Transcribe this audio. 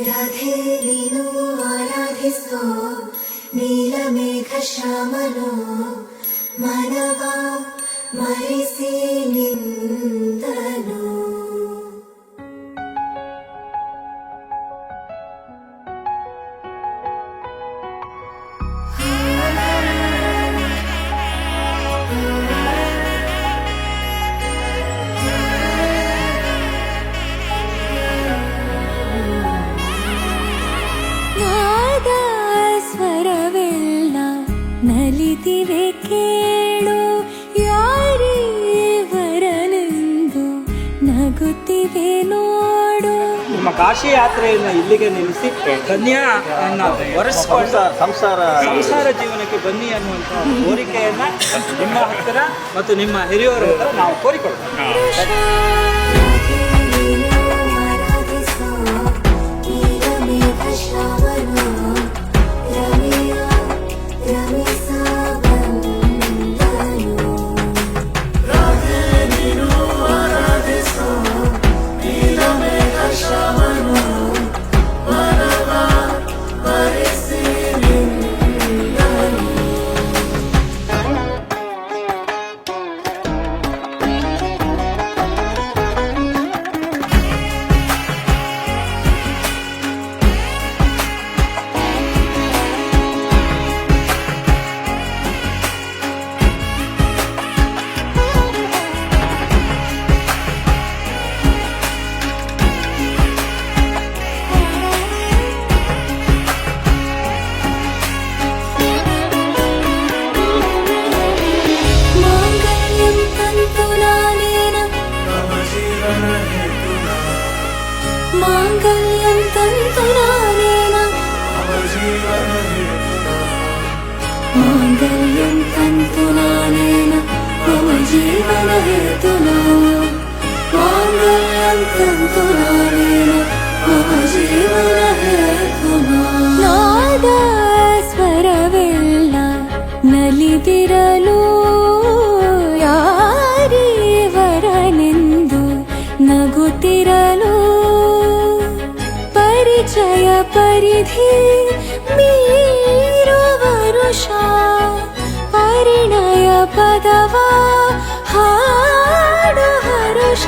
ರಾಧೆ ನೀನು ಆರಾಧಿಸೋ ನೀಲಮೇಘ ಶ್ಯಾಮನೋ ಮನವ ಮರೆಸಿ ನಿಂದನು. ನಲಿದಿವೆ ಕೇಳು ಯಾರೇ ವರನೆಂದು ನಗುತ್ತಿವೆ ನೋಡು. ನಿಮ್ಮ ಕಾಶಿ ಯಾತ್ರೆಯನ್ನು ಇಲ್ಲಿಗೆ ನಿಲ್ಲಿಸಿ ಕನ್ಯಾ ಒರೆಸ್ಕೊಂಡು ಸಂಸಾರ ಜೀವನಕ್ಕೆ ಬನ್ನಿ ಅನ್ನುವಂಥ ಕೋರಿಕೆಯನ್ನ ನಿಮ್ಮ ಹತ್ತಿರ ಮತ್ತು ನಿಮ್ಮ ಹಿರಿಯವರ ಹತ್ತಿರ ನಾವು ಕೋರಿಕೊಳ್ತೇವೆ. ಮಾಂಗಲ್ಯಂ ತಂತು ನಾನೇನ ಮಾಂಗಲ್ಯಂ ತಂತು ನಾನೇನ ಮಮ ಜೀವನ ಹೇತುನಾ ಮಾಂಗಲ್ಯಂ ತಂತು ನಾನೇನ ಮಮ ಜೀವನ ಹೇತುನಾ. ನಾದ ಸ್ವರವೆಲ್ಲ ನಲಿದಿರಲು ಯಾರೀವರನೆಂದು ನಗುತ್ತಿರಲು ಪರಿಚಯ ಪರಿಧಿ ಮೀರುವ ವರುಷ ಪರಿಣಯ ಪದವ ಹಾಡು ಹರುಷ.